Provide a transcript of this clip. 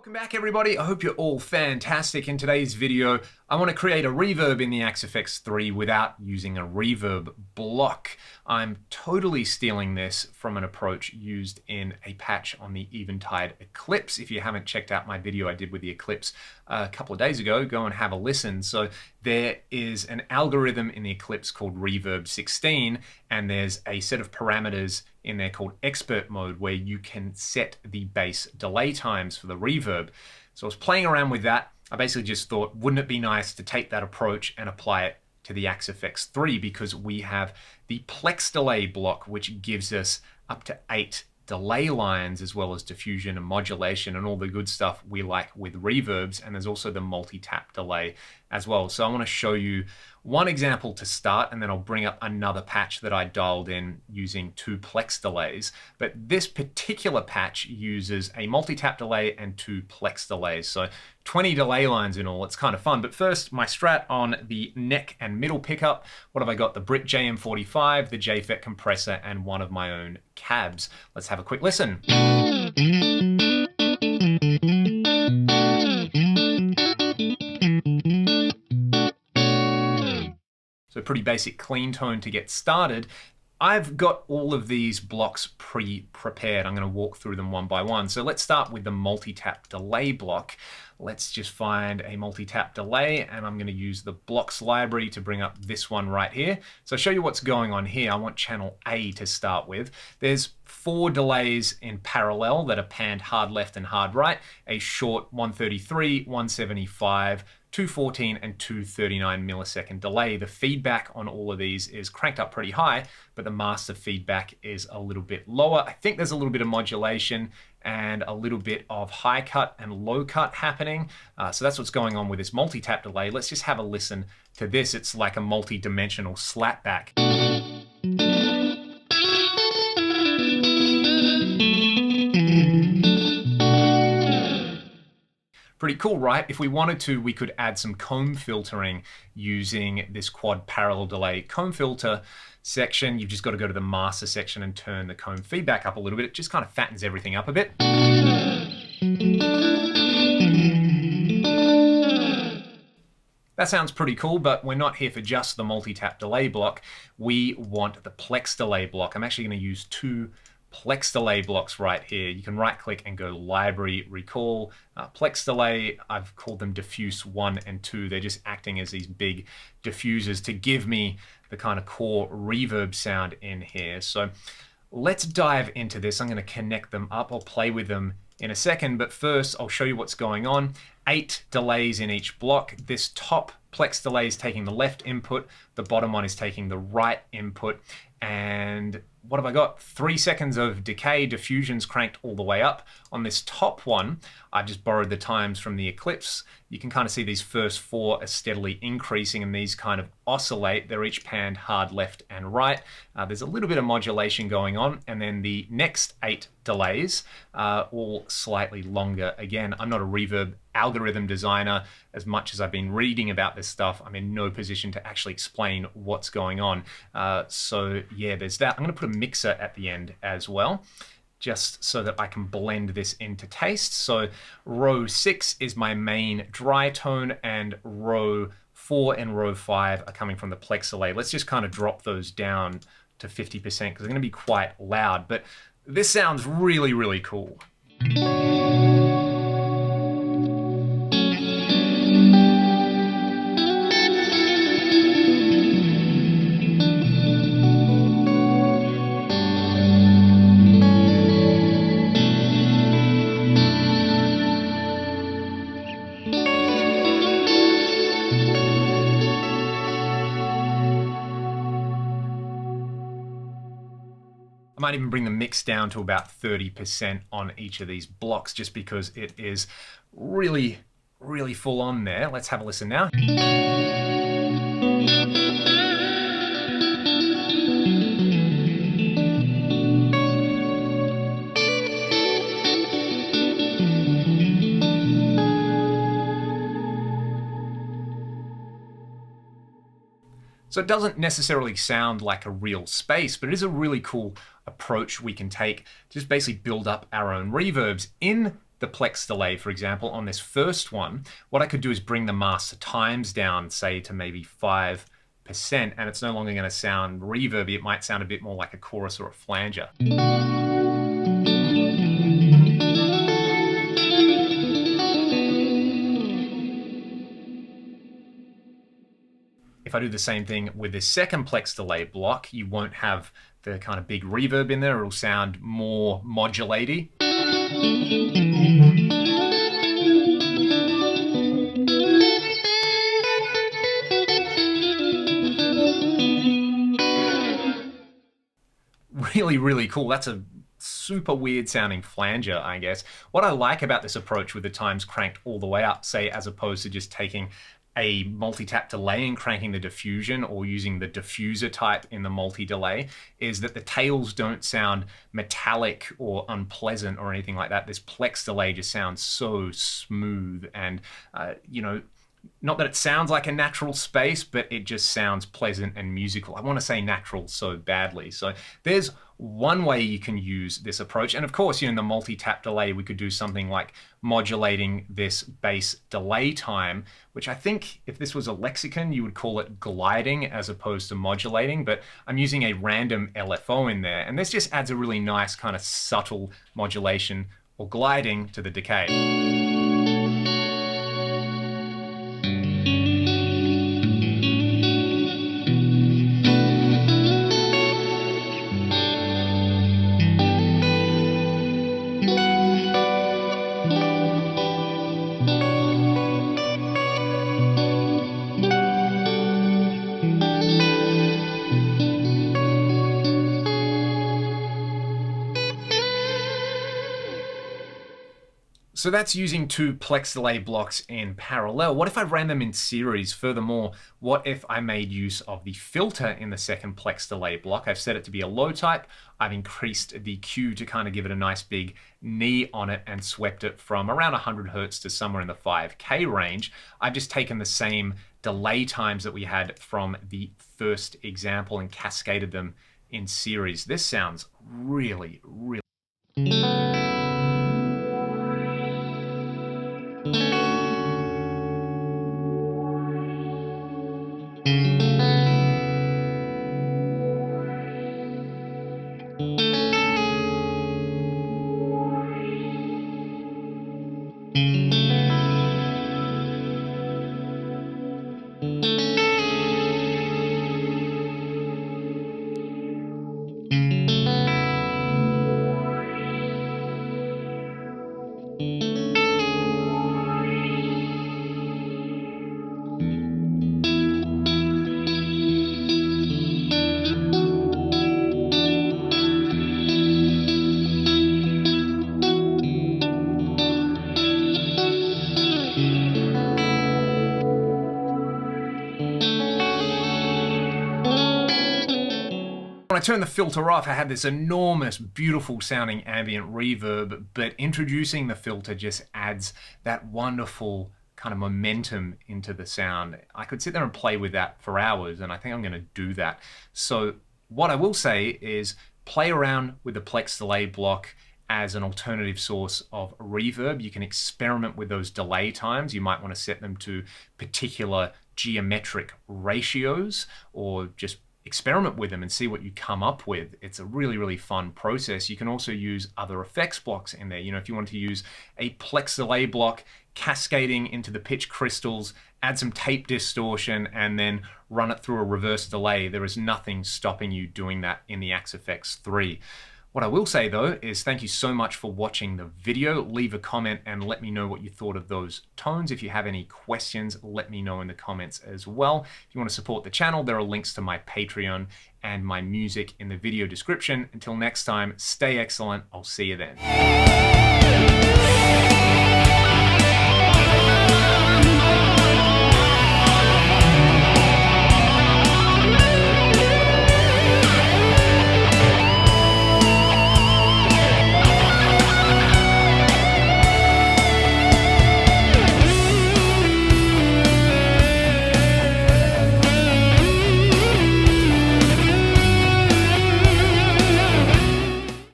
Welcome back everybody, I hope you're all fantastic. In today's video, I want to create a reverb in the Axe 3 without using a reverb block. I'm totally stealing this from an approach used in a patch on the Eventide Eclipse. If you haven't checked out my video I did with the Eclipse a couple of days ago, go and have a listen. So there is an algorithm in the Eclipse called Reverb 16, and there's a set of parameters in there called expert mode where you can set the bass delay times for the reverb. So I was playing around with that. I basically just thought, wouldn't it be nice to take that approach and apply it to the Axe 3 because we have the Plex Delay block, which gives us up to 8 delay lines as well as diffusion and modulation and all the good stuff we like with reverbs. And there's also the MultiTap Delay as well. So I want to show you one example to start, and then I'll bring up another patch that I dialed in using 2 Plex delays. But this particular patch uses a MultiTap delay and 2 Plex delays. So 20 delay lines in all. It's kind of fun. But first, my strat on the neck and middle pickup. What have I got? The Brit JM45, the JFET compressor, and one of my own cabs. Let's have a quick listen. So pretty basic clean tone to get started. I've got all of these blocks pre-prepared. I'm going to walk through them one by one. So let's start with the MultiTap Delay block. Let's just find a MultiTap Delay, and I'm going to use the blocks library to bring up this one right here. So I'll show you what's going on here. I want channel A to start with. There's 4 delays in parallel that are panned hard left and hard right. A short 133, 175, 214 and 239 millisecond delay. The feedback on all of these is cranked up pretty high, but the master feedback is a little bit lower. I think there's a little bit of modulation and a little bit of high cut and low cut happening. So that's what's going on with this MultiTap delay. Let's just have a listen to this. It's like a multi-dimensional slapback. Pretty cool, right? If we wanted to, we could add some comb filtering using this quad parallel delay comb filter section. You've just got to go to the master section and turn the comb feedback up a little bit. It just kind of fattens everything up a bit. That sounds pretty cool, but we're not here for just the MultiTap delay block. We want the Plex delay block. I'm actually going to use 2 Plex delay blocks right here. You can right click and go library, recall. Plex delay, I've called them diffuse 1 and 2. They're just acting as these big diffusers to give me the kind of core reverb sound in here. So let's dive into this. I'm going to connect them up. I'll play with them in a second, but first I'll show you what's going on. 8 delays in each block. This top Plex delay is taking the left input. The bottom one is taking the right input. And what have I got? 3 seconds of decay, diffusion's cranked all the way up. On this top one, I just borrowed the times from the Eclipse. You can kind of see these first 4 are steadily increasing, and these kind of oscillate. They're each panned hard left and right. There's a little bit of modulation going on, and then the next 8 delays are all slightly longer. Again, I'm not a reverb algorithm designer. As much as I've been reading about this stuff, I'm in no position to actually explain what's going on. So yeah, there's that. I'm going to put a mixer at the end as well, just so that I can blend this into taste. So row 6 is my main dry tone, and row 4 and row 5 are coming from the Plex delay. Let's just kind of drop those down to 50% because they're going to be quite loud, but this sounds really, really cool. I might even bring the mix down to about 30% on each of these blocks just because it is really, really full on there. Let's have a listen now. So it doesn't necessarily sound like a real space, but it is a really cool approach we can take to just basically build up our own reverbs. In the Plex Delay, for example, on this first one, what I could do is bring the master times down, say to maybe 5%, and it's no longer going to sound reverby. It might sound a bit more like a chorus or a flanger. If I do the same thing with this second Plex Delay block, you won't have the kind of big reverb in there. It'll sound more modulaty. Really, really cool. That's a super weird sounding flanger, I guess. What I like about this approach with the times cranked all the way up, say, as opposed to just taking a multi-tap delay and cranking the diffusion or using the diffuser type in the multi-delay, is that the tails don't sound metallic or unpleasant or anything like that. This Plex Delay just sounds so smooth and, you know, not that it sounds like a natural space, but it just sounds pleasant and musical. I want to say natural so badly. So there's one way you can use this approach. And of course, you know, in the multi-tap delay, we could do something like modulating this bass delay time, which I think if this was a lexicon, you would call it gliding as opposed to modulating, but I'm using a random LFO in there. And this just adds a really nice kind of subtle modulation or gliding to the decay. So that's using two Plex Delay blocks in parallel. What if I ran them in series? Furthermore, what if I made use of the filter in the second Plex Delay block? I've set it to be a low type. I've increased the Q to kind of give it a nice big knee on it and swept it from around 100 Hertz to somewhere in the 5K range. I've just taken the same delay times that we had from the first example and cascaded them in series. This sounds really, really... When I turned the filter off, I had this enormous, beautiful sounding ambient reverb, but introducing the filter just adds that wonderful kind of momentum into the sound. I could sit there and play with that for hours, and I think I'm going to do that. So what I will say is play around with the Plex Delay block as an alternative source of reverb. You can experiment with those delay times. You might want to set them to particular geometric ratios or just experiment with them and see what you come up with. It's a really, really fun process. You can also use other effects blocks in there. You know, if you want to use a Plex Delay block cascading into the pitch crystals, add some tape distortion, and then run it through a reverse delay, there is nothing stopping you doing that in the Axe FX 3. What I will say though is thank you so much for watching the video. Leave a comment and let me know what you thought of those tones. If you have any questions, let me know in the comments as well. If you want to support the channel, there are links to my Patreon and my music in the video description. Until next time, stay excellent. I'll see you then.